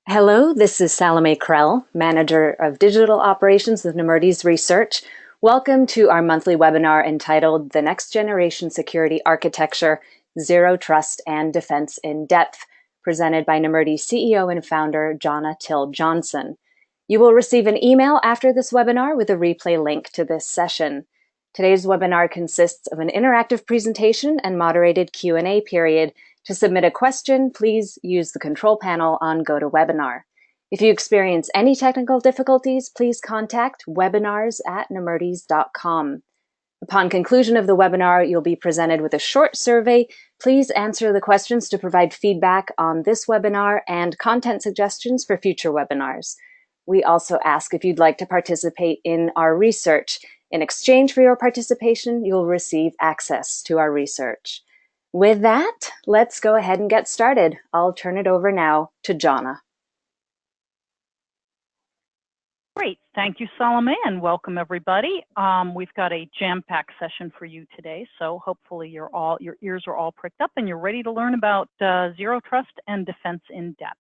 Hello, this is Salome Krell, Manager of Digital Operations with Nemertes Research. Welcome to our monthly webinar entitled The Next Generation Security Architecture, Zero Trust and Defense in Depth, presented by Nemertes CEO and founder Johna Till Johnson. You will receive an email after this webinar with a replay link to this session. Today's webinar consists of an interactive presentation and moderated Q&A period. To submit a question, please use the control panel on GoToWebinar. If you experience any technical difficulties, please contact webinars@nemertes.com. Upon conclusion of the webinar, you'll be presented with a short survey. Please answer the questions to provide feedback on this webinar and content suggestions for future webinars. We also ask if you'd like to participate in our research. In exchange for your participation, you'll receive access to our research. With that, let's go ahead and get started. I'll turn it over now to Johna. Great, thank you, Salome, and welcome everybody. We've got a jam-packed session for you today, so hopefully your ears are all pricked up and you're ready to learn about zero trust and defense in depth.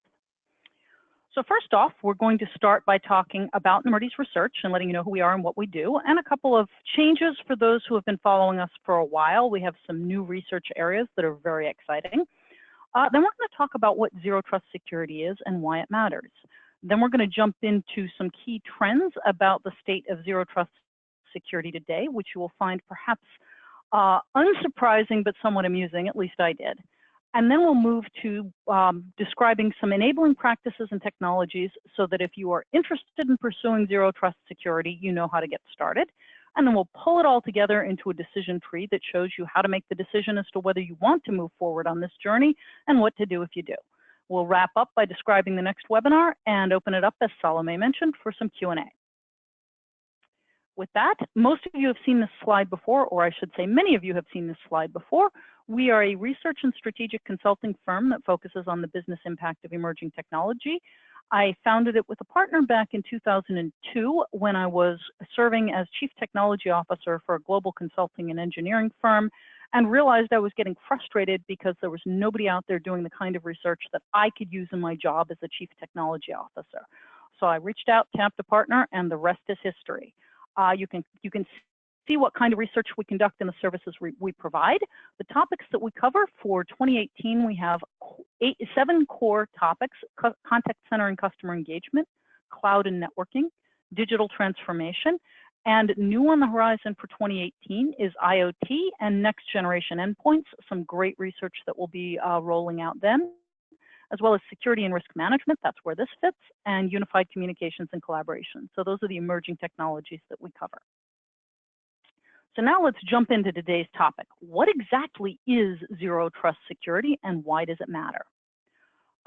So first off, we're going to start by talking about Nemertes Research and letting you know who we are and what we do, and a couple of changes for those who have been following us for a while. We have some new research areas that are very exciting. Then we're going to talk about what zero trust security is and why it matters. Then we're going to jump into some key trends about the state of zero trust security today, which you will find perhaps unsurprising but somewhat amusing, at least I did. And then we'll move to describing some enabling practices and technologies so that if you are interested in pursuing zero trust security, you know how to get started. And then we'll pull it all together into a decision tree that shows you how to make the decision as to whether you want to move forward on this journey and what to do if you do. We'll wrap up by describing the next webinar and open it up, as Salome mentioned, for some Q&A. With that, most of you have seen this slide before, or I should say many of you have seen this slide before. We are a research and strategic consulting firm that focuses on the business impact of emerging technology. I founded it with a partner back in 2002 when I was serving as Chief Technology Officer for a global consulting and engineering firm, and realized I was getting frustrated because there was nobody out there doing the kind of research that I could use in my job as a Chief Technology Officer. So I reached out, tapped a partner, and the rest is history. You can see what kind of research we conduct and the services we provide. The topics that we cover for 2018, we have 7 core topics: contact center and customer engagement, cloud and networking, digital transformation, and new on the horizon for 2018 is IoT and next generation endpoints, some great research that will be rolling out then, as well as security and risk management, that's where this fits, and unified communications and collaboration. So those are the emerging technologies that we cover. So now let's jump into today's topic. What exactly is zero trust security and why does it matter?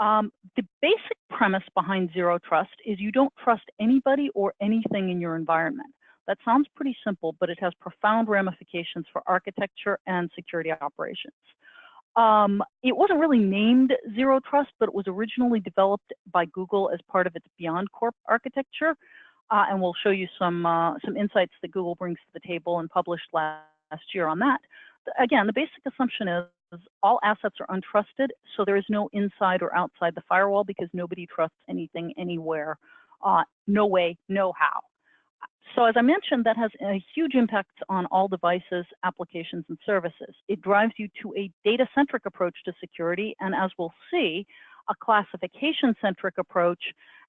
The basic premise behind zero trust is you don't trust anybody or anything in your environment. That sounds pretty simple, but it has profound ramifications for architecture and security operations. It wasn't really named Zero Trust, but it was originally developed by Google as part of its Beyond Corp architecture. And we'll show you some insights that Google brings to the table and published last year on that. Again, the basic assumption is all assets are untrusted, so there is no inside or outside the firewall because nobody trusts anything anywhere, no way, no how. So as I mentioned, that has a huge impact on all devices, applications, and services. It drives you to a data-centric approach to security, and as we'll see, a classification-centric approach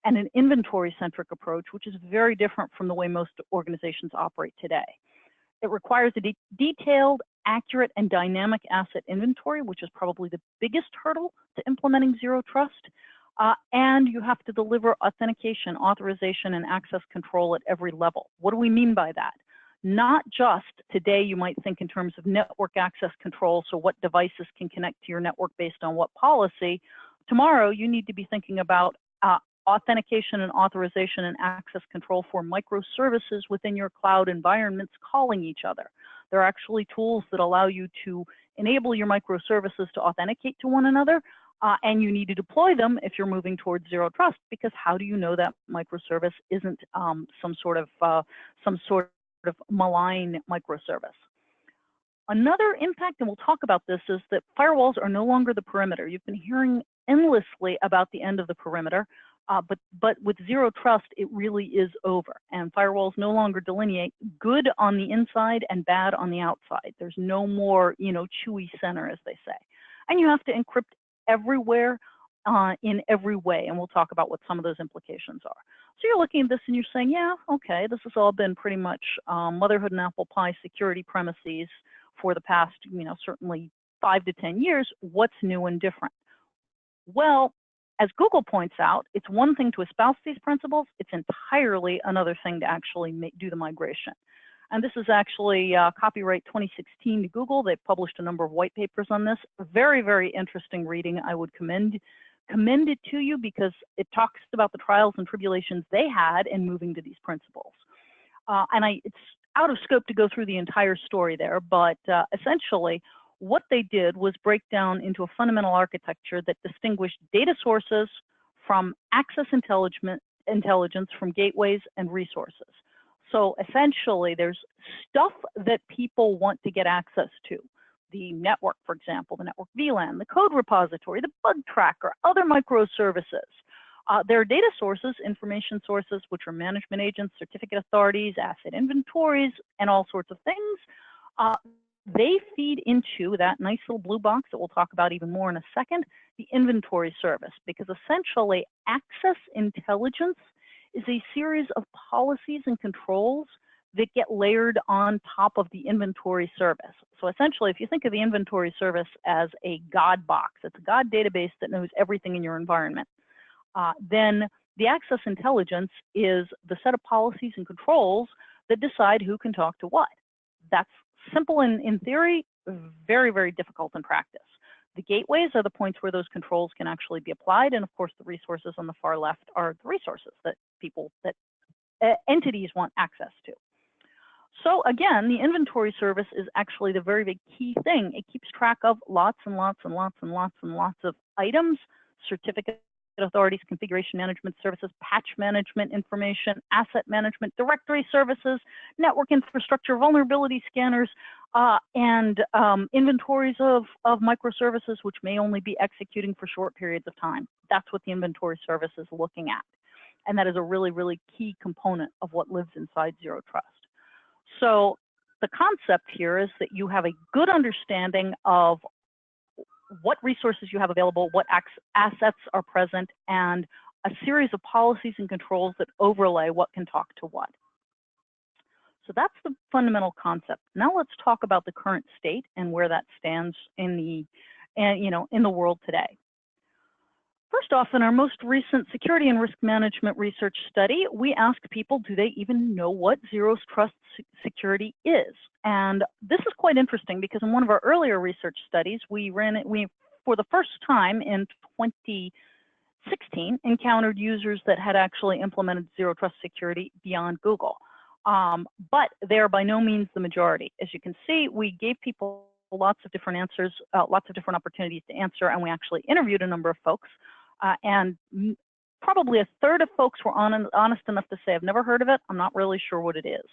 and an inventory-centric approach, which is very different from the way most organizations operate today. It requires a detailed, accurate, and dynamic asset inventory, which is probably the biggest hurdle to implementing zero trust. And you have to deliver authentication, authorization, and access control at every level. What do we mean by that? Not just today you might think in terms of network access control, so what devices can connect to your network based on what policy. Tomorrow you need to be thinking about authentication and authorization and access control for microservices within your cloud environments calling each other. There are actually tools that allow you to enable your microservices to authenticate to one another. And you need to deploy them if you're moving towards zero trust, because how do you know that microservice isn't some sort of malign microservice? Another impact, and we'll talk about this, is that firewalls are no longer the perimeter. You've been hearing endlessly about the end of the perimeter. But with zero trust, it really is over. And firewalls no longer delineate good on the inside and bad on the outside. There's no more, chewy center, as they say. And you have to encrypt everywhere in every way. And we'll talk about what some of those implications are. So you're looking at this and you're saying, yeah, okay, this has all been pretty much motherhood and apple pie security premises for the past, certainly 5 to 10 years. What's new and different? Well, as Google points out, it's one thing to espouse these principles. It's entirely another thing to actually do the migration. And this is actually copyright 2016 to Google. They've published a number of white papers on this. Very, very interesting reading. I would commend it to you because it talks about the trials and tribulations they had in moving to these principles. It's out of scope to go through the entire story there, but essentially, what they did was break down into a fundamental architecture that distinguished data sources from access intelligence from gateways and resources. So essentially, there's stuff that people want to get access to. The network, for example, the network VLAN, the code repository, the bug tracker, other microservices. There are data sources, information sources, which are management agents, certificate authorities, asset inventories, and all sorts of things. They feed into that nice little blue box that we'll talk about even more in a second, the inventory service, because essentially access intelligence is a series of policies and controls that get layered on top of the inventory service. So essentially, if you think of the inventory service as a God box, it's a God database that knows everything in your environment, then the access intelligence is the set of policies and controls that decide who can talk to what. That's simple in theory, very, very difficult in practice. The gateways are the points where those controls can actually be applied. And of course, the resources on the far left are the resources that entities want access to. So again, the inventory service is actually the very big key thing. It keeps track of lots and lots and lots and lots and lots of items, certificates, authorities, configuration management services, patch management information, asset management, directory services, network infrastructure, vulnerability scanners, and inventories of microservices, which may only be executing for short periods of time. That's what the inventory service is looking at. And that is a really, really key component of what lives inside Zero Trust. So the concept here is that you have a good understanding of what resources you have available, what assets are present, and a series of policies and controls that overlay what can talk to what. So that's the fundamental concept. Now let's talk about the current state and where that stands in the world today. First off, in our most recent security and risk management research study, we asked people, do they even know what Zero Trust security is? And this is quite interesting because in one of our earlier research studies, we for the first time in 2016, encountered users that had actually implemented Zero Trust security beyond Google. But they are by no means the majority. As you can see, we gave people lots of different answers, lots of different opportunities to answer, and we actually interviewed a number of folks. And probably a third of folks were honest enough to say, I've never heard of it, I'm not really sure what it is.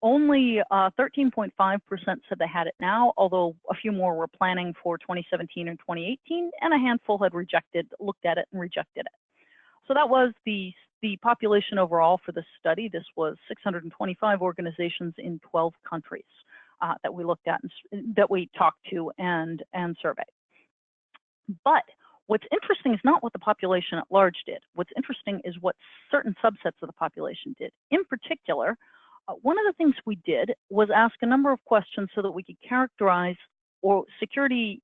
Only 13.5% said they had it now, although a few more were planning for 2017 and 2018, and a handful had looked at it and rejected it. So that was the population overall for this study. This was 625 organizations in 12 countries that we looked at, and that we talked to and surveyed. But what's interesting is not what the population at large did. What's interesting is what certain subsets of the population did. In particular, one of the things we did was ask a number of questions so that we could characterize security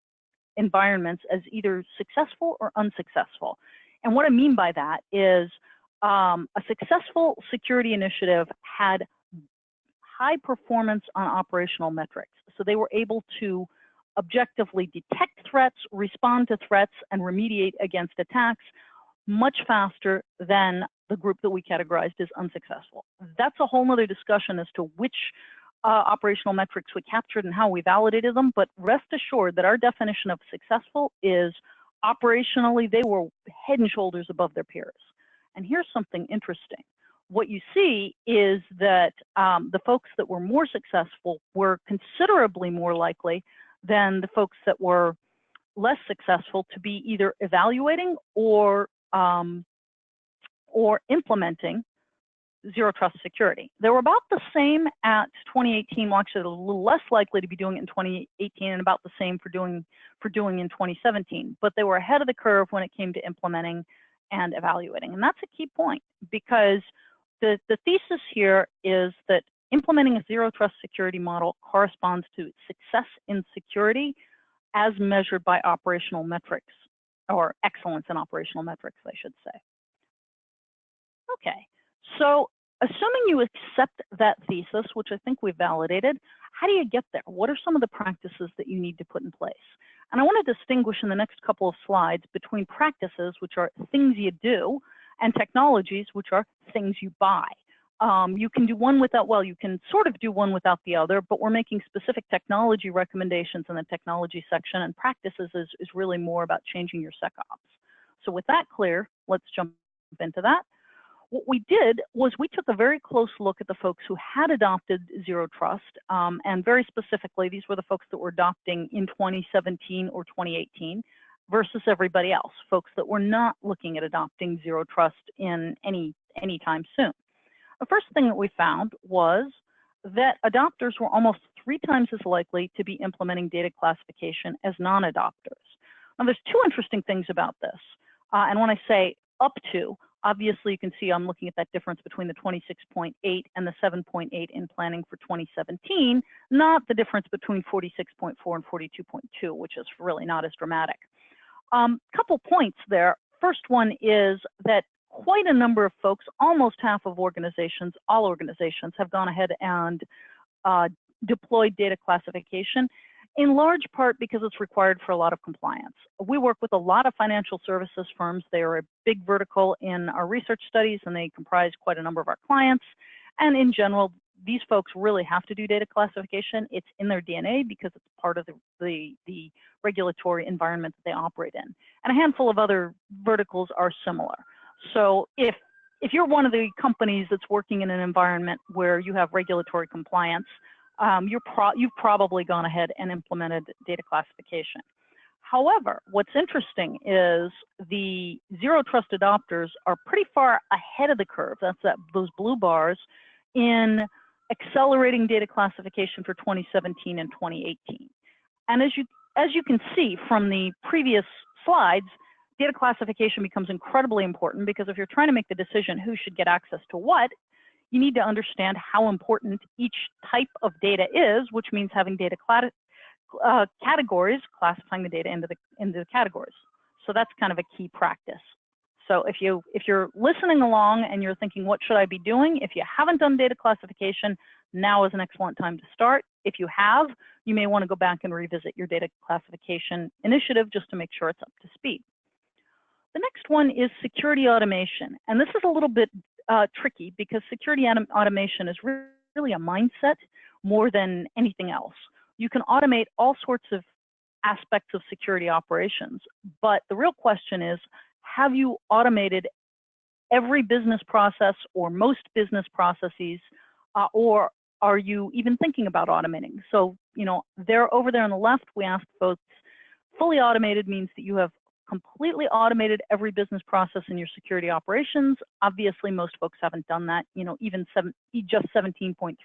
environments as either successful or unsuccessful. And what I mean by that is a successful security initiative had high performance on operational metrics. So they were able to objectively detect threats, respond to threats, and remediate against attacks much faster than the group that we categorized as unsuccessful. That's a whole nother discussion as to which operational metrics we captured and how we validated them, but rest assured that our definition of successful is operationally they were head and shoulders above their peers. And here's something interesting. What you see is that the folks that were more successful were considerably more likely than the folks that were less successful to be either evaluating or or implementing zero trust security. They were about the same at 2018, well, actually a little less likely to be doing it in 2018 and about the same for doing in 2017, but they were ahead of the curve when it came to implementing and evaluating. And that's a key point, because the thesis here is that implementing a zero trust security model corresponds to success in security as measured by operational metrics, or excellence in operational metrics, I should say. Okay, so assuming you accept that thesis, which I think we've validated, how do you get there? What are some of the practices that you need to put in place? And I want to distinguish in the next couple of slides between practices, which are things you do, and technologies, which are things you buy. You can do one without, well, you can sort of do one without the other, but we're making specific technology recommendations in the technology section, and practices is really more about changing your SecOps. So with that clear, let's jump into that. What we did was we took a very close look at the folks who had adopted zero trust, and very specifically, these were the folks that were adopting in 2017 or 2018 versus everybody else, folks that were not looking at adopting zero trust in any time soon. The first thing that we found was that adopters were almost 3 times as likely to be implementing data classification as non-adopters. Now, there's 2 interesting things about this, and when I say up to, obviously, you can see I'm looking at that difference between the 26.8 and the 7.8 in planning for 2017, not the difference between 46.4 and 42.2, which is really not as dramatic. Couple points there. First one is that quite a number of folks, almost half of organizations, all organizations, have gone ahead and deployed data classification, in large part because it's required for a lot of compliance. We work with a lot of financial services firms. They are a big vertical in our research studies, and they comprise quite a number of our clients. And in general, these folks really have to do data classification. It's in their DNA because it's part of the regulatory environment that they operate in. And a handful of other verticals are similar. So if you're one of the companies that's working in an environment where you have regulatory compliance, you've probably gone ahead and implemented data classification. However, what's interesting is the zero trust adopters are pretty far ahead of the curve. That's those blue bars in accelerating data classification for 2017 and 2018. And as you can see from the previous slides, data classification becomes incredibly important, because if you're trying to make the decision who should get access to what, you need to understand how important each type of data is, which means having data categories, classifying the data into the categories. So that's kind of a key practice. So if you're listening along and you're thinking, what should I be doing? If you haven't done data classification, now is an excellent time to start. If you have, you may want to go back and revisit your data classification initiative just to make sure it's up to speed. The next one is security automation. And this is a little bit tricky, because security automation is really a mindset more than anything else. You can automate all sorts of aspects of security operations, but the real question is, have you automated every business process or most business processes, or are you even thinking about automating? So, over there on the left, we asked folks, fully automated means that you have completely automated every business process in your security operations. Obviously, most folks haven't done that. Just 17.3%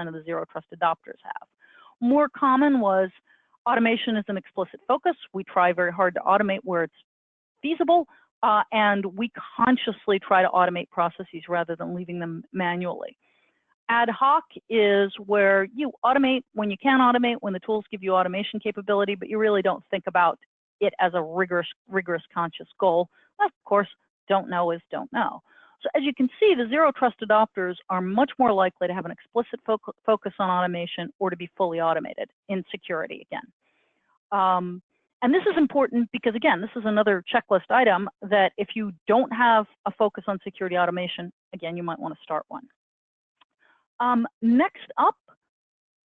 of the zero trust adopters have. More common was automation is an explicit focus. We try very hard to automate where it's feasible, and we consciously try to automate processes rather than leaving them manually. Ad hoc is where you automate when you can automate, when the tools give you automation capability, but you really don't think about it as a rigorous conscious goal. Of course, don't know is don't know. So as you can see, the zero trust adopters are much more likely to have an explicit focus on automation or to be fully automated in security again. And this is important because, again, this is another checklist item that if you don't have a focus on security automation, again, you might want to start one. Next up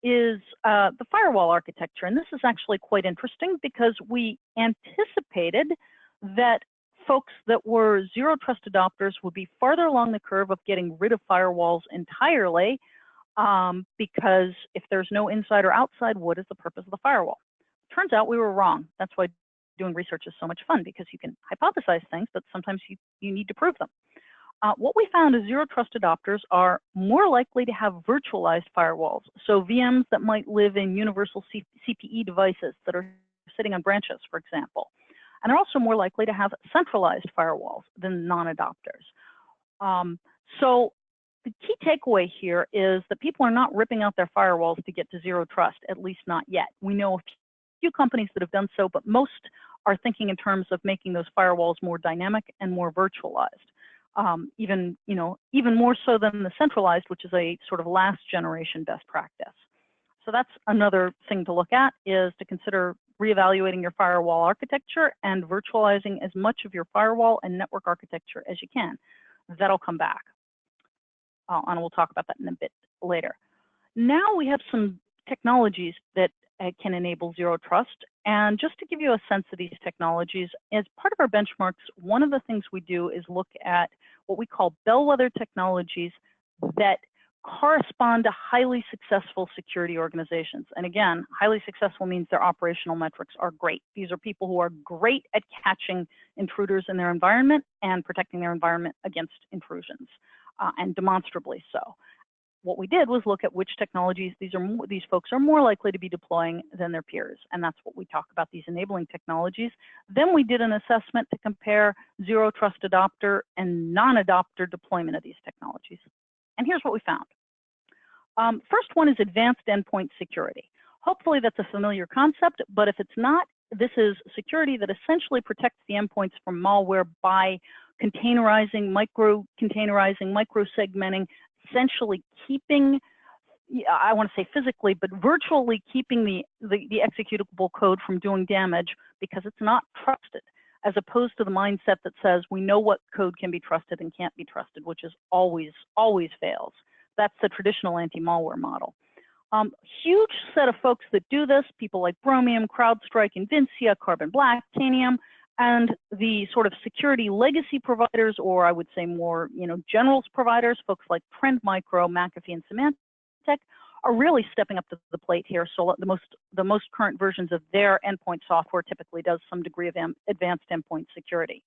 is the firewall architecture. And this is actually quite interesting because we anticipated that folks that were zero trust adopters would be farther along the curve of getting rid of firewalls entirely, because if there's no inside or outside, what is the purpose of the firewall? Turns out we were wrong. That's why doing research is so much fun, because you can hypothesize things, but sometimes you need to prove them. What we found is zero trust adopters are more likely to have virtualized firewalls. So VMs that might live in universal CPE devices that are sitting on branches, for example. And are also more likely to have centralized firewalls than non-adopters. So the key takeaway here is that people are not ripping out their firewalls to get to zero trust, at least not yet. We know a few companies that have done so, but most are thinking in terms of making those firewalls more dynamic and more virtualized. Even more so than the centralized, which is a sort of last generation best practice. So that's another thing to look at, is to consider reevaluating your firewall architecture and virtualizing as much of your firewall and network architecture as you can. That'll come back. And we'll talk about that in a bit later. Now we have some technologies that can enable zero trust. And just to give you a sense of these technologies, as part of our benchmarks, one of the things we do is look at what we call bellwether technologies that correspond to highly successful security organizations. And again, highly successful means their operational metrics are great. These are people who are great at catching intruders in their environment and protecting their environment against intrusions, and demonstrably so. What we did was look at which technologies these folks are more likely to be deploying than their peers, and that's what we talk about, these enabling technologies. Then we did an assessment to compare zero trust adopter and non-adopter deployment of these technologies. And here's what we found. First one is advanced endpoint security. Hopefully that's a familiar concept, but if it's not, this is security that essentially protects the endpoints from malware by containerizing, micro-segmenting, essentially keeping, I want to say physically, but virtually keeping the executable code from doing damage because it's not trusted, as opposed to the mindset that says we know what code can be trusted and can't be trusted, which is always fails. That's the traditional anti-malware model. Huge set of folks that do this, people like Bromium, CrowdStrike, Invincia, Carbon Black, Tanium, and the sort of security legacy providers, or I would say more, generals providers, folks like Trend Micro, McAfee, and Symantec, are really stepping up to the plate here. So the most current versions of their endpoint software typically does some degree of advanced endpoint security.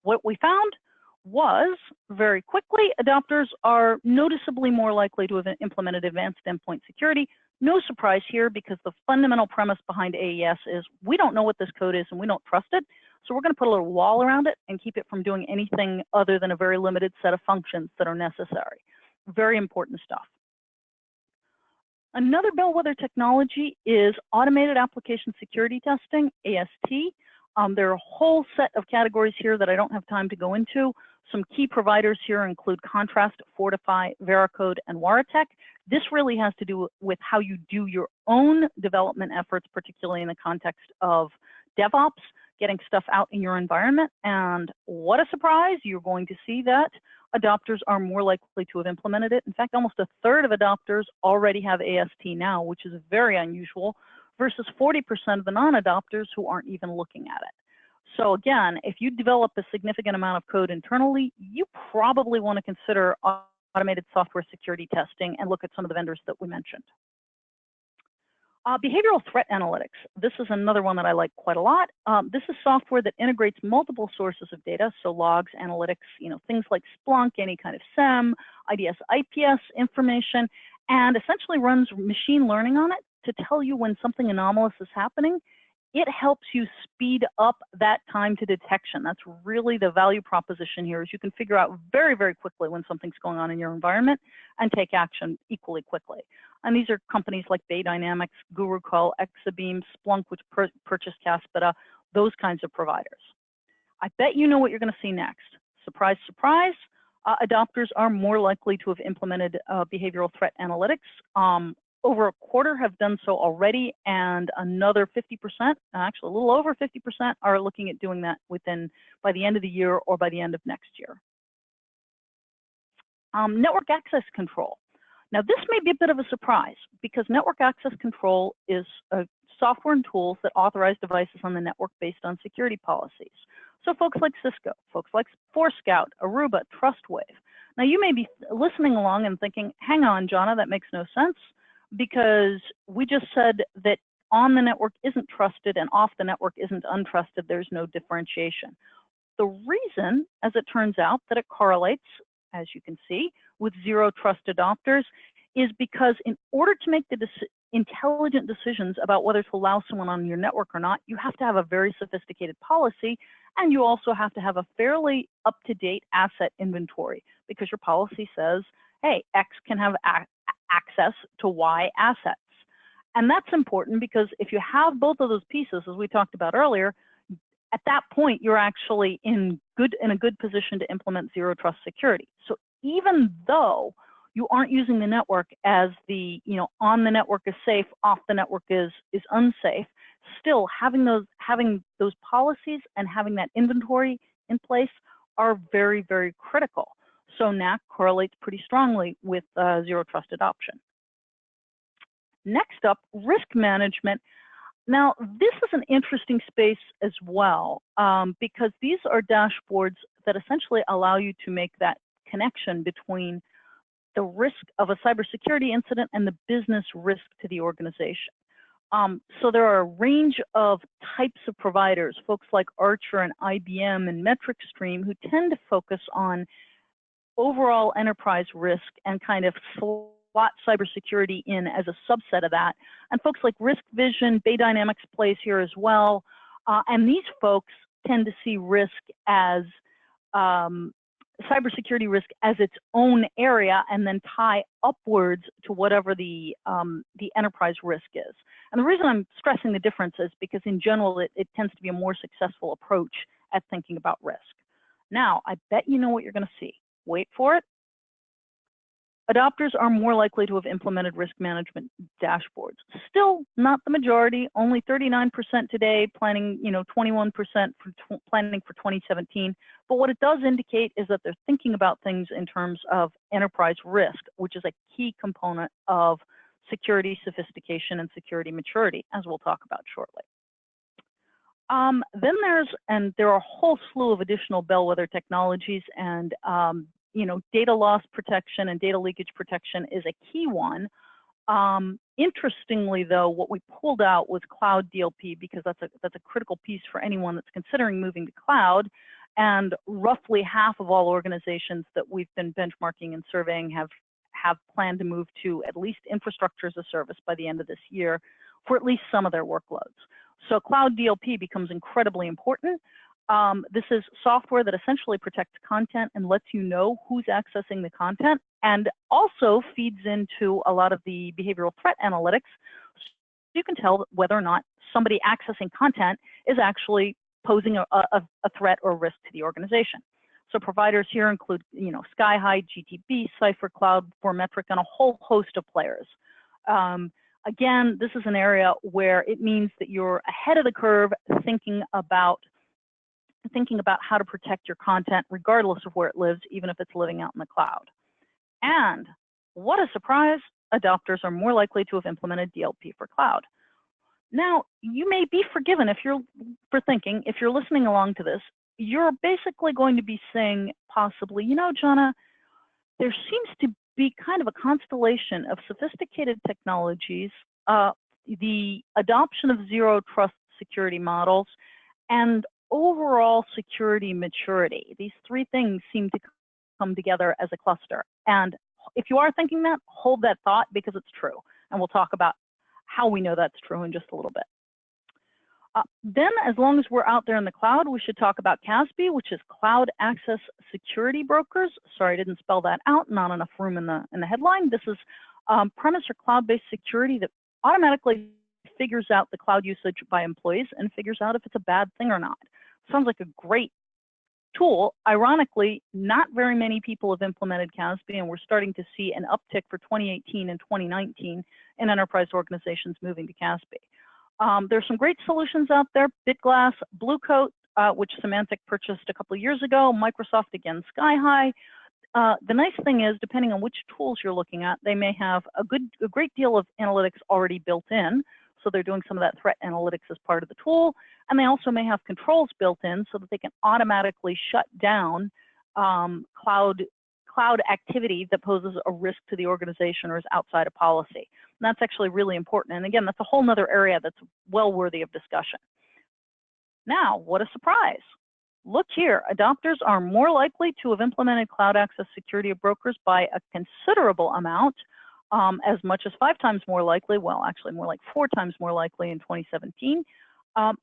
What we found was, very quickly, adopters are noticeably more likely to have implemented advanced endpoint security. No surprise here, because the fundamental premise behind AES is we don't know what this code is and we don't trust it. So we're going to put a little wall around it and keep it from doing anything other than a very limited set of functions that are necessary. Very important stuff. Another bellwether technology is automated application security testing, AST. There are a whole set of categories here that I don't have time to go into. Some key providers here include Contrast, Fortify, Veracode, and Waratech. This really has to do with how you do your own development efforts, particularly in the context of DevOps, getting stuff out in your environment. And what a surprise, you're going to see that adopters are more likely to have implemented it. In fact, almost a third of adopters already have AST now, which is very unusual, versus 40% of the non-adopters who aren't even looking at it. So again, if you develop a significant amount of code internally, you probably want to consider automated software security testing and look at some of the vendors that we mentioned. Behavioral threat analytics. This is another one that I like quite a lot. This is software that integrates multiple sources of data, so logs, analytics, things like Splunk, any kind of SIEM, IDS, IPS information, and essentially runs machine learning on it to tell you when something anomalous is happening. It helps you speed up that time to detection. That's really the value proposition here, is you can figure out very, very quickly when something's going on in your environment and take action equally quickly. And these are companies like Bay Dynamics, GuruCall, Exabeam, Splunk, which purchased CASB, those kinds of providers. I bet you know what you're going to see next. Surprise, surprise. Adopters are more likely to have implemented behavioral threat analytics. Over a quarter have done so already, and another 50%, actually a little over 50%, are looking at doing that by the end of the year or by the end of next year. Network access control. Now, this may be a bit of a surprise, because network access control is software and tools that authorize devices on the network based on security policies. So folks like Cisco, folks like Forescout, Aruba, Trustwave. Now, you may be listening along and thinking, hang on, Johna, that makes no sense, because we just said that on the network isn't trusted and off the network isn't untrusted. There's no differentiation. The reason, as it turns out, that it correlates, as you can see, with zero trust adopters is because in order to make the intelligent decisions about whether to allow someone on your network or not, you have to have a very sophisticated policy, and you also have to have a fairly up-to-date asset inventory, because your policy says, hey, X can have access to Y assets. And that's important because if you have both of those pieces, as we talked about earlier, at that point, you're actually in a good position to implement zero trust security. So even though you aren't using the network as the, on the network is safe, off the network is unsafe, still having those policies and having that inventory in place are very, very critical. So NAC correlates pretty strongly with zero trust adoption. Next up, risk management. Now, this is an interesting space as well, because these are dashboards that essentially allow you to make that connection between the risk of a cybersecurity incident and the business risk to the organization. So there are a range of types of providers, folks like Archer and IBM and MetricStream, who tend to focus on overall enterprise risk and kind of slot cybersecurity in as a subset of that. And folks like Risk Vision, Bay Dynamics plays here as well. And these folks tend to see risk as cybersecurity risk as its own area and then tie upwards to whatever the enterprise risk is. And the reason I'm stressing the difference is because in general, it tends to be a more successful approach at thinking about risk. Now, I bet you know what you're going to see. Wait for it. Adopters are more likely to have implemented risk management dashboards. Still not the majority, only 39% today, planning, 21% for planning for 2017. But what it does indicate is that they're thinking about things in terms of enterprise risk, which is a key component of security sophistication and security maturity, as we'll talk about shortly. Then there are a whole slew of additional bellwether technologies, and data loss protection and data leakage protection is a key one. Interestingly, though, what we pulled out was cloud DLP, because that's a critical piece for anyone that's considering moving to cloud. And roughly half of all organizations that we've been benchmarking and surveying have planned to move to at least infrastructure as a service by the end of this year for at least some of their workloads. So cloud DLP becomes incredibly important. This is software that essentially protects content and lets you know who's accessing the content, and also feeds into a lot of the behavioral threat analytics. So you can tell whether or not somebody accessing content is actually posing a threat or risk to the organization. So providers here include, SkyHigh, GTB, Cipher Cloud, Formetric, and a whole host of players. Again, this is an area where it means that you're ahead of the curve, thinking about how to protect your content regardless of where it lives, even if it's living out in the cloud. And what a surprise, adopters are more likely to have implemented DLP for cloud. Now, you may be forgiven if you're listening along to this, you're basically going to be saying possibly, Johna, there seems to be kind of a constellation of sophisticated technologies, the adoption of zero trust security models, and overall security maturity. These three things seem to come together as a cluster. And if you are thinking that, hold that thought, because it's true. And we'll talk about how we know that's true in just a little bit. Then, as long as we're out there in the cloud, we should talk about CASB, which is Cloud Access Security Brokers. Sorry, I didn't spell that out. Not enough room in the headline. This is premise or cloud-based security that automatically figures out the cloud usage by employees and figures out if it's a bad thing or not. Sounds like a great tool. Ironically, not very many people have implemented CASB, and we're starting to see an uptick for 2018 and 2019 in enterprise organizations moving to CASB. There's some great solutions out there: BitGlass, Bluecoat, which Symantec purchased a couple of years ago, Microsoft, again, SkyHigh. The nice thing is, depending on which tools you're looking at, they may have a great deal of analytics already built in. So they're doing some of that threat analytics as part of the tool. And they also may have controls built in so that they can automatically shut down cloud activity that poses a risk to the organization or is outside of policy. And that's actually really important. And again, that's a whole nother area that's well worthy of discussion. Now, what a surprise. look here, adopters are more likely to have implemented cloud access security of brokers by a considerable amount, as much as 5 times more likely, well, actually more like 4 times more likely in 2017.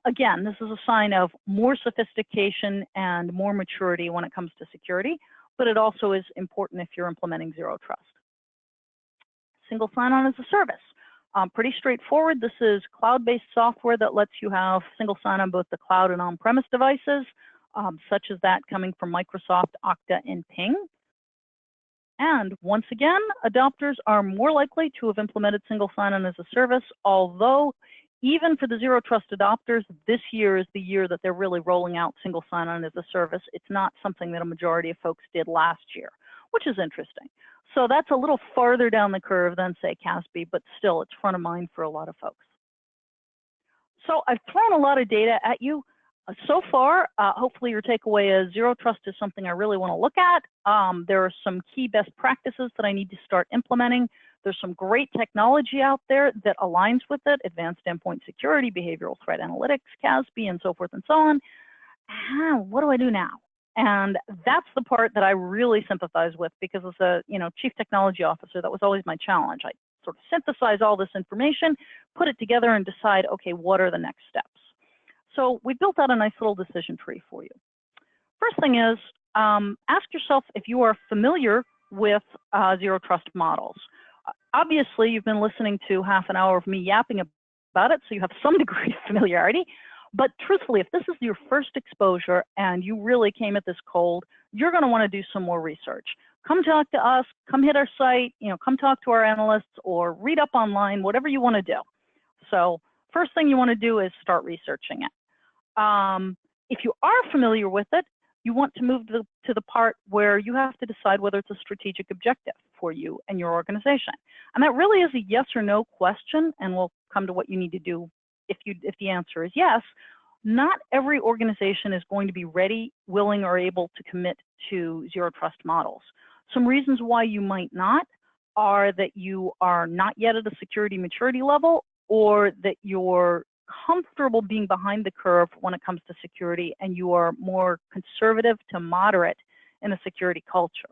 Again, this is a sign of more sophistication and more maturity when it comes to security, but it also is important if you're implementing zero trust. Single sign-on as a service. Pretty straightforward. This is cloud-based software that lets you have single sign-on on both the cloud and on-premise devices, such as that coming from Microsoft, Okta, and Ping. And once again, adopters are more likely to have implemented single sign-on as a service, although even for the zero trust adopters, this year is the year that they're really rolling out single sign-on as a service. It's not something that a majority of folks did last year, which is interesting. So that's a little farther down the curve than, say, CASB, but still it's front of mind for a lot of folks. So I've thrown a lot of data at you. So far, hopefully your takeaway is zero trust is something I really want to look at. There are some key best practices that I need to start implementing. There's some great technology out there that aligns with it, advanced endpoint security, behavioral threat analytics, CASB, and so forth and so on. What do I do now? And that's the part that I really sympathize with, because as a chief technology officer, that was always my challenge. I sort of synthesize all this information, put it together, and decide, okay, what are the next steps? So we built out a nice little decision tree for you. First thing is, ask yourself if you are familiar with zero trust models. Obviously, you've been listening to half an hour of me yapping about it, so you have some degree of familiarity. But truthfully, if this is your first exposure and you really came at this cold, you're going to want to do some more research. Come talk to us, come hit our site, come talk to our analysts, or read up online, whatever you want to do. So first thing you want to do is start researching it. If you are familiar with it, you want to move to the part where you have to decide whether it's a strategic objective for you and your organization. And that really is a yes or no question, and we'll come to what you need to do if the answer is yes. Not every organization is going to be ready, willing, or able to commit to zero trust models. Some reasons why you might not are that you are not yet at a security maturity level, or that you're comfortable being behind the curve when it comes to security, and you are more conservative to moderate in a security culture.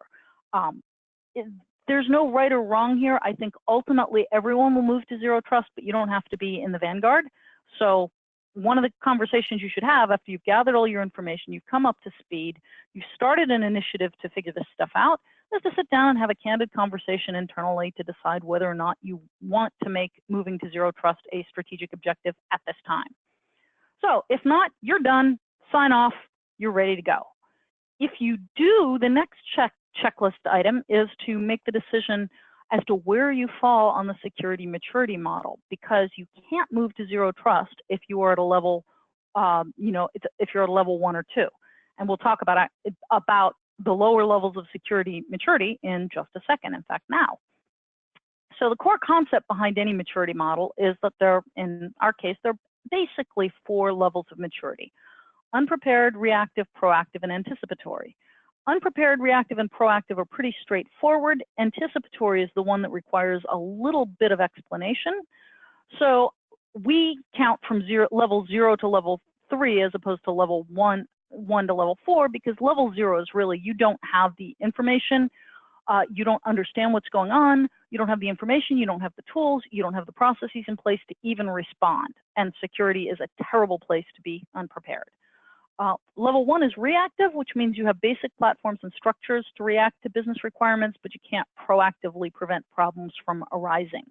There's no right or wrong here. I think ultimately everyone will move to zero trust, but you don't have to be in the vanguard. So one of the conversations you should have after you've gathered all your information, you've come up to speed, you've started an initiative to figure this stuff out, is to sit down and have a candid conversation internally to decide whether or not you want to make moving to zero trust a strategic objective at this time. So if not, you're done, sign off, you're ready to go. If you do, the next checklist item is to make the decision as to where you fall on the security maturity model, because you can't move to zero trust if you are at a level, if you're at a level 1 or 2. And we'll talk about the lower levels of security maturity in just a second, in fact, now. So the core concept behind any maturity model is that in our case, they're basically 4 levels of maturity: unprepared, reactive, proactive, and anticipatory. Unprepared, reactive, and proactive are pretty straightforward. Anticipatory is the one that requires a little bit of explanation. So we count from level 0 to level 3 as opposed to level 1 to level 4, because level 0 is really, you don't have the information, you don't understand what's going on, you don't have the information, you don't have the tools, you don't have the processes in place to even respond. And security is a terrible place to be unprepared. Level 1 is reactive, which means you have basic platforms and structures to react to business requirements, but you can't proactively prevent problems from arising.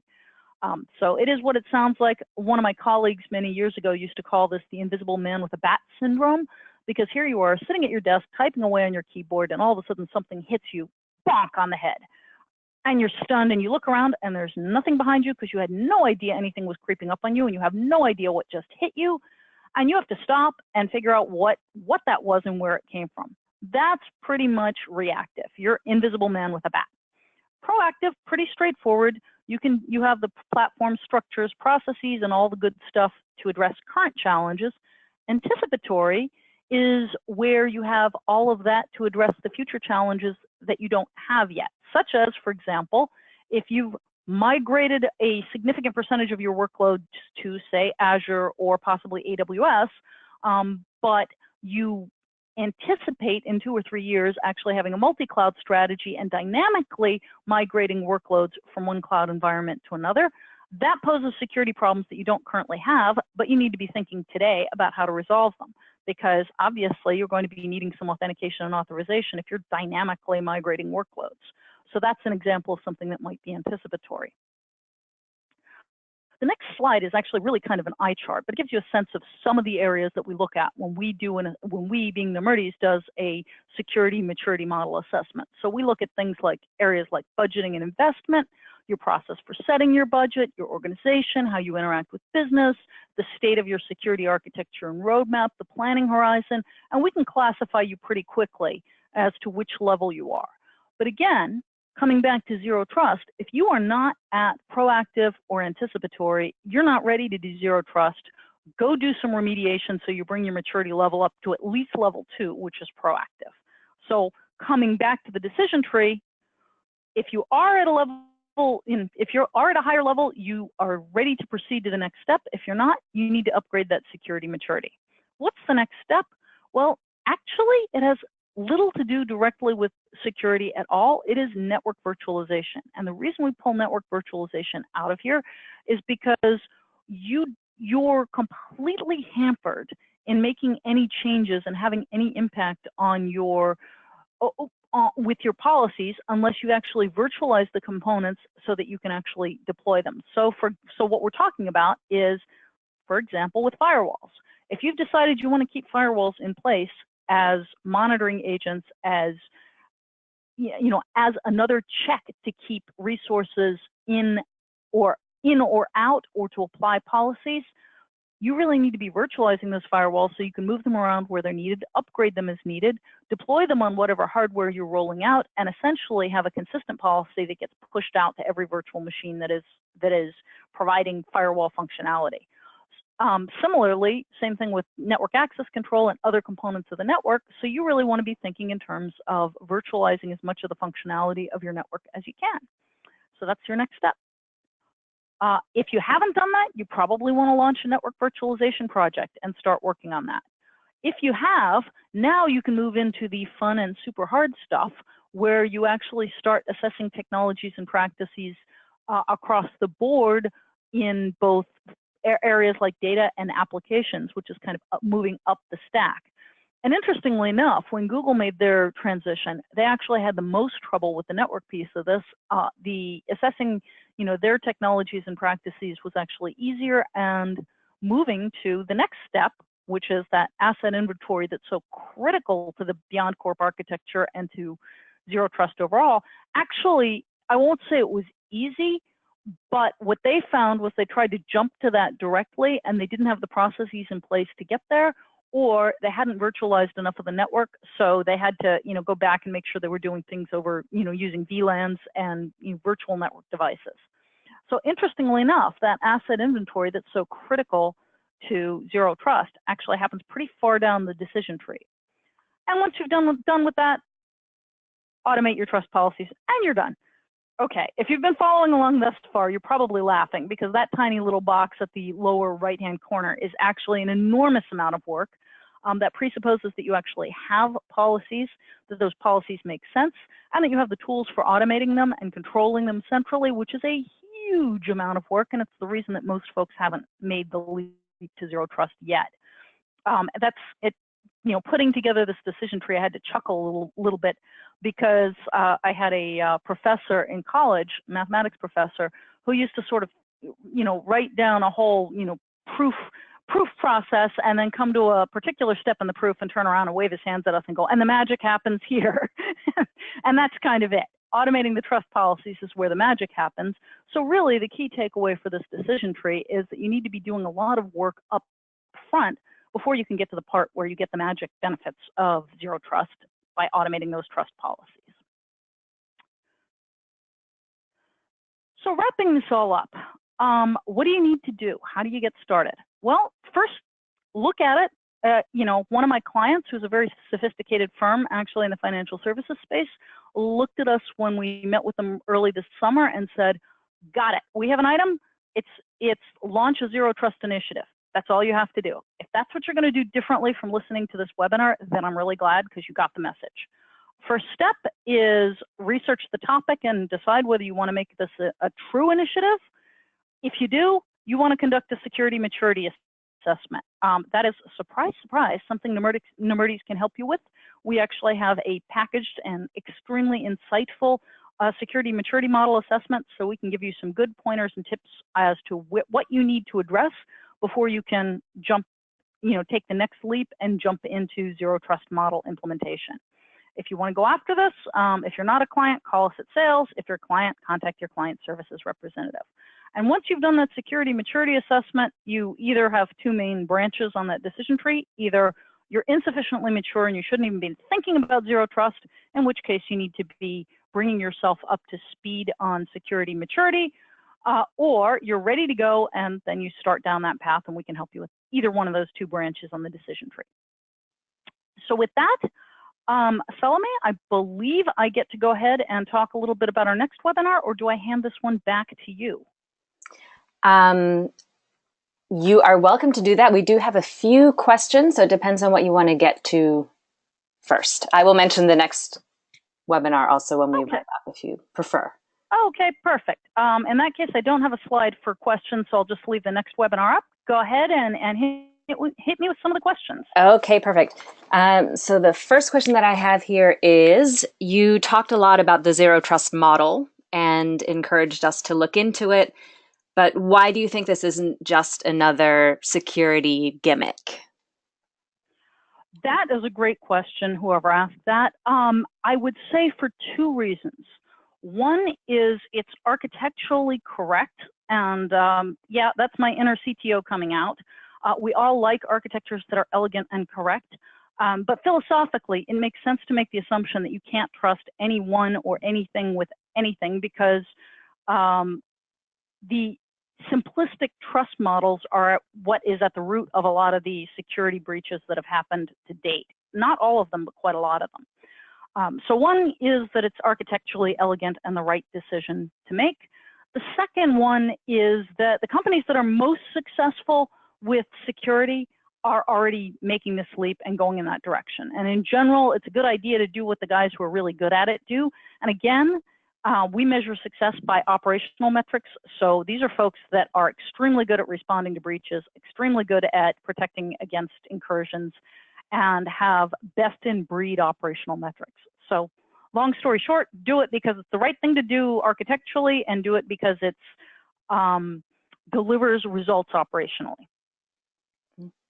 So it is what it sounds like. One of my colleagues many years ago used to call this the invisible man with a bat syndrome, because here you are sitting at your desk, typing away on your keyboard, and all of a sudden something hits you, bonk, on the head. And you're stunned, and you look around, and there's nothing behind you because you had no idea anything was creeping up on you, and you have no idea what just hit you. And you have to stop and figure out what that was and where it came from. That's pretty much reactive. You're invisible man with a bat. Proactive, pretty straightforward. You have the platform structures, processes, and all the good stuff to address current challenges. Anticipatory is where you have all of that to address the future challenges that you don't have yet, such as, for example, if you've migrated a significant percentage of your workload to, say, Azure or possibly AWS, but you anticipate in 2 or 3 years actually having a multi-cloud strategy and dynamically migrating workloads from one cloud environment to another. That poses security problems that you don't currently have, but you need to be thinking today about how to resolve them, because obviously you're going to be needing some authentication and authorization if you're dynamically migrating workloads. So that's an example of something that might be anticipatory. The next slide is actually really kind of an eye chart, but it gives you a sense of some of the areas that we look at when we, being Nemertes, does a security maturity model assessment. So we look at things like areas like budgeting and investment, your process for setting your budget, your organization, how you interact with business, the state of your security architecture and roadmap, the planning horizon, and we can classify you pretty quickly as to which level you are. But again, coming back to zero trust, if you are not at proactive or anticipatory, you're not ready to do zero trust, go do some remediation so you bring your maturity level up to at least level 2, which is proactive. So coming back to the decision tree, if you are at a level, if you are at a higher level, you are ready to proceed to the next step. If you're not, you need to upgrade that security maturity. What's the next step? Well, actually, it has little to do directly with security at all. It is network virtualization. And the reason we pull network virtualization out of here is because you're completely hampered in making any changes and having any impact on your with your policies unless you actually virtualize the components so that you can actually deploy them. So what we're talking about is, for example, with firewalls. If you've decided you want to keep firewalls in place as monitoring agents, as as another check to keep resources in or out, or to apply policies, you really need to be virtualizing those firewalls so you can move them around where they're needed, upgrade them as needed, deploy them on whatever hardware you're rolling out, and essentially have a consistent policy that gets pushed out to every virtual machine that is providing firewall functionality. Similarly, same thing with network access control and other components of the network. So you really want to be thinking in terms of virtualizing as much of the functionality of your network as you can. So that's your next step. If you haven't done that, you probably want to launch a network virtualization project and start working on that. If you have, now you can move into the fun and super hard stuff where you actually start assessing technologies and practices across the board in both areas like data and applications, which is kind of moving up the stack. And interestingly enough, when Google made their transition, they actually had the most trouble with the network piece of this. The assessing, their technologies and practices was actually easier, and moving to the next step, which is that asset inventory that's so critical to the Beyond Corp architecture and to zero trust overall. Actually, I won't say it was easy, but what they found was they tried to jump to that directly and they didn't have the processes in place to get there, or they hadn't virtualized enough of the network, so they had to go back and make sure they were doing things over using VLANs and virtual network devices. So interestingly enough, that asset inventory that's so critical to zero trust actually happens pretty far down the decision tree. And once you've done with that, automate your trust policies and you're done. Okay, if you've been following along thus far, you're probably laughing because that tiny little box at the lower right-hand corner is actually an enormous amount of work that presupposes that you actually have policies, that those policies make sense, and that you have the tools for automating them and controlling them centrally, which is a huge amount of work, and it's the reason that most folks haven't made the leap to zero trust yet. That's it. Putting together this decision tree, I had to chuckle a little bit because I had a professor in college, mathematics professor, who used to sort of, write down a whole, proof process and then come to a particular step in the proof and turn around and wave his hands at us and go, and the magic happens here. And that's kind of it. Automating the trust policies is where the magic happens. So really the key takeaway for this decision tree is that you need to be doing a lot of work up front before you can get to the part where you get the magic benefits of zero trust by automating those trust policies. So wrapping this all up, what do you need to do? How do you get started? Well, first, look at it. One of my clients, who's a very sophisticated firm, actually in the financial services space, looked at us when we met with them early this summer and said, got it. We have an item. It's launch a zero trust initiative. That's all you have to do. If that's what you're going to do differently from listening to this webinar, then I'm really glad because you got the message. First step is research the topic and decide whether you want to make this a true initiative. If you do, you want to conduct a security maturity assessment. That is, surprise, surprise, something Nemertes can help you with. We actually have a packaged and extremely insightful security maturity model assessment, so we can give you some good pointers and tips as to what you need to address before you can jump, take the next leap and jump into zero trust model implementation. If you want to go after this, if you're not a client, call us at sales. If you're a client, contact your client services representative. And once you've done that security maturity assessment, you either have two main branches on that decision tree. Either you're insufficiently mature and you shouldn't even be thinking about zero trust, in which case you need to be bringing yourself up to speed on security maturity, or you're ready to go and then you start down that path, and we can help you with either one of those two branches on the decision tree. So with that, Salome, I believe I get to go ahead and talk a little bit about our next webinar, or do I hand this one back to you? You are welcome to do that. We do have a few questions, so it depends on what you want to get to first. I will mention the next webinar also when we wrap up, if you prefer. Okay, perfect. In that case, I don't have a slide for questions, so I'll just leave the next webinar up. Go ahead and hit me with some of the questions. Okay, perfect. So the first question that I have here is, you talked a lot about the zero trust model and encouraged us to look into it, but why do you think this isn't just another security gimmick? That is a great question, whoever asked that. I would say for two reasons. One is it's architecturally correct, and yeah, that's my inner CTO coming out. We all like architectures that are elegant and correct, but philosophically, it makes sense to make the assumption that you can't trust anyone or anything with anything, because the simplistic trust models are what is at the root of a lot of the security breaches that have happened to date. Not all of them, but quite a lot of them. So one is that it's architecturally elegant and the right decision to make. The second one is that the companies that are most successful with security are already making this leap and going in that direction. And in general, it's a good idea to do what the guys who are really good at it do. And again, we measure success by operational metrics. So these are folks that are extremely good at responding to breaches, extremely good at protecting against incursions, and have best in breed operational metrics. So long story short, do it because it's the right thing to do architecturally, and do it because it's delivers results operationally.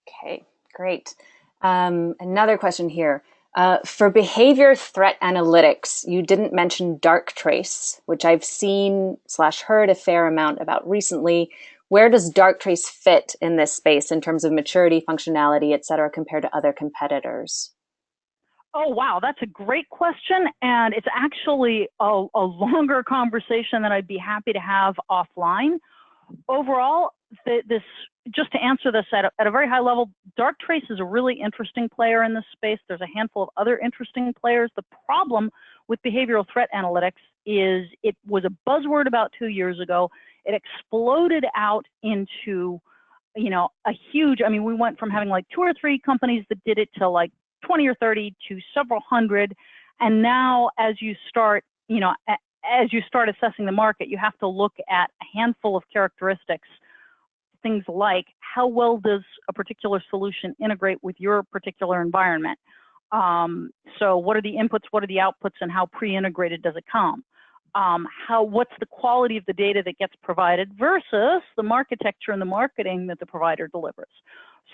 Okay, great. Another question here. For behavior threat analytics, you didn't mention Darktrace, which I've seen / heard a fair amount about recently. Where does Darktrace fit in this space in terms of maturity, functionality, et cetera, compared to other competitors? Oh, wow, that's a great question. And it's actually a longer conversation that I'd be happy to have offline. Overall, just to answer this at a very high level, Darktrace is a really interesting player in this space. There's a handful of other interesting players. The problem with behavioral threat analytics is it was a buzzword about 2 years ago. It exploded out into, a huge, we went from having like 2 or 3 companies that did it to like 20 or 30 to several hundred. And now as you start, assessing the market, you have to look at a handful of characteristics. Things like, how well does a particular solution integrate with your particular environment? So what are the inputs, what are the outputs, and how pre-integrated does it come? What's the quality of the data that gets provided versus the architecture and the marketing that the provider delivers?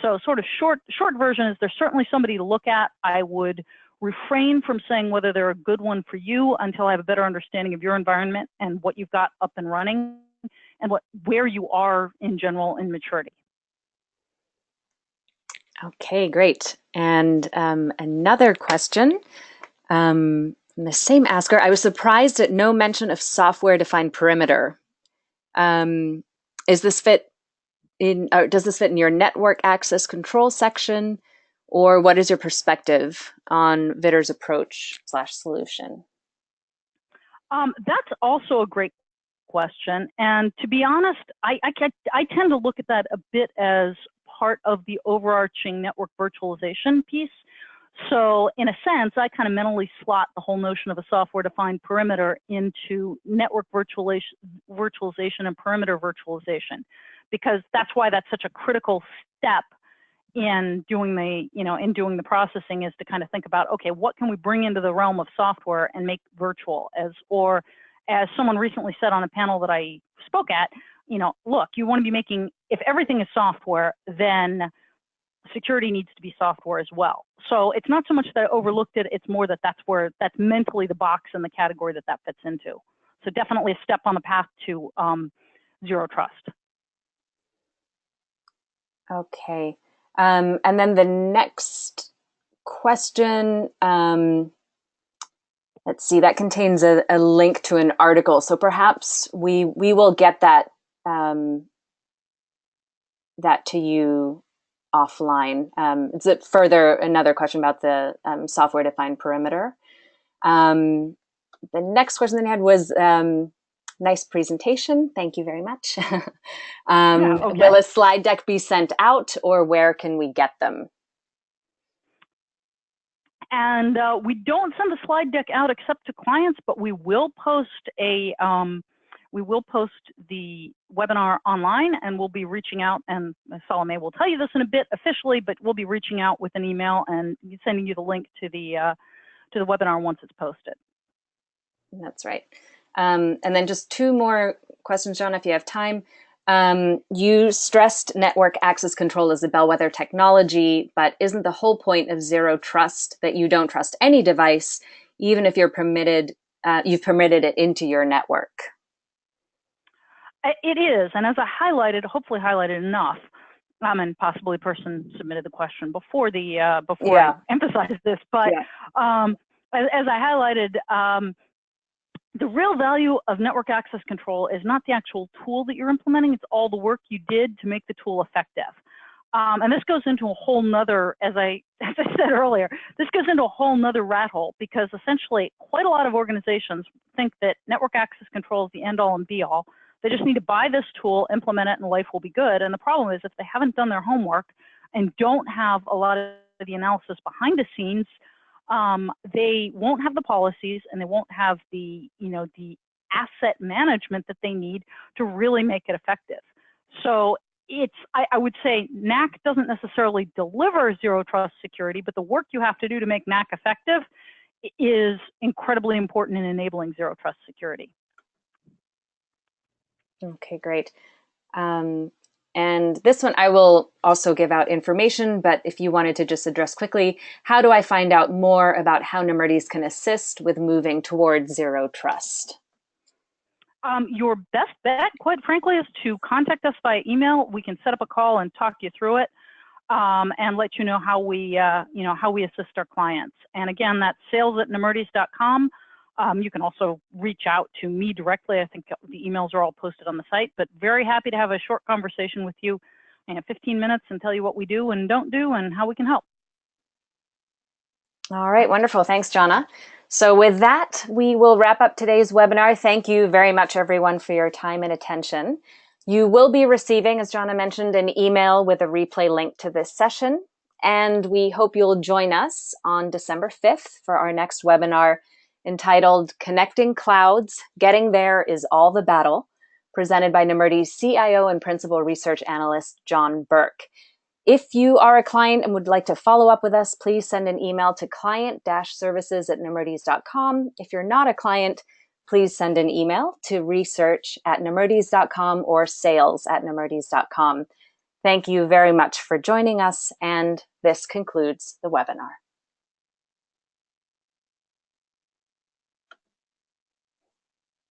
So sort of short version is there's certainly somebody to look at. I would refrain from saying whether they're a good one for you until I have a better understanding of your environment and what you've got up and running, and where you are in general in maturity. Okay, great. And another question from the same asker. I was surprised at no mention of software-defined perimeter. Does this fit in your network access control section, or what is your perspective on Vitter's approach / solution? That's also a great question. And to be honest, I tend to look at that a bit as part of the overarching network virtualization piece. So in a sense, I kind of mentally slot the whole notion of a software-defined perimeter into network virtualization and perimeter virtualization, because that's why that's such a critical step in doing the processing, is to kind of think about, okay, what can we bring into the realm of software and make virtual? Or as someone recently said on a panel that I spoke at, look, you want to be making, if everything is software, then security needs to be software as well. So it's not so much that I overlooked it, it's more that that's mentally the box and the category that fits into. So definitely a step on the path to zero trust. Okay. And then the next question, let's see, that contains a link to an article. So perhaps we will get that to you offline. It's another question about the software-defined perimeter. The next question that I had was, nice presentation. Thank you very much. Okay. Will a slide deck be sent out, or where can we get them? And we don't send the slide deck out except to clients, but we will post the webinar online, and we'll be reaching out, and Salome will tell you this in a bit officially, but we'll be reaching out with an email and sending you the link to the webinar once it's posted. That's right. And then just two more questions, John, if you have time. You stressed network access control as a bellwether technology, but isn't the whole point of zero trust that you don't trust any device, even if you've permitted it into your network? It is, and as I highlighted, hopefully highlighted enough, and possibly a person submitted the question before I emphasized this, but as I highlighted, the real value of network access control is not the actual tool that you're implementing, it's all the work you did to make the tool effective. And this goes into a whole nother, as I said earlier, this goes into a whole nother rat hole, because essentially quite a lot of organizations think that network access control is the end all and be all. They just need to buy this tool, implement it, and life will be good. And the problem is, if they haven't done their homework and don't have a lot of the analysis behind the scenes, they won't have the policies, and they won't have the asset management that they need to really make it effective. So I would say NAC doesn't necessarily deliver zero trust security, but the work you have to do to make NAC effective is incredibly important in enabling zero trust security. Okay, great. And this one, I will also give out information, but if you wanted to just address quickly, how do I find out more about how Nemertes can assist with moving towards zero trust? Your best bet, quite frankly, is to contact us by email. We can set up a call and talk you through it, and let you know how we assist our clients. And again, that's sales@nemertes.com. You can also reach out to me directly. I think the emails are all posted on the site, but very happy to have a short conversation with you in 15 minutes and tell you what we do and don't do and how we can help. All right, wonderful. Thanks, Johna. So with that, we will wrap up today's webinar. Thank you very much, everyone, for your time and attention. You will be receiving, as Johna mentioned, an email with a replay link to this session, and we hope you'll join us on December 5th for our next webinar, entitled Connecting Clouds, Getting There is All the Battle, presented by Nemertes CIO and Principal Research Analyst John Burke. If you are a client and would like to follow up with us, please send an email to client-services@nemertes.com. If you're not a client, please send an email to research@nemertes.com or sales@nemertes.com. Thank you very much for joining us, and this concludes the webinar.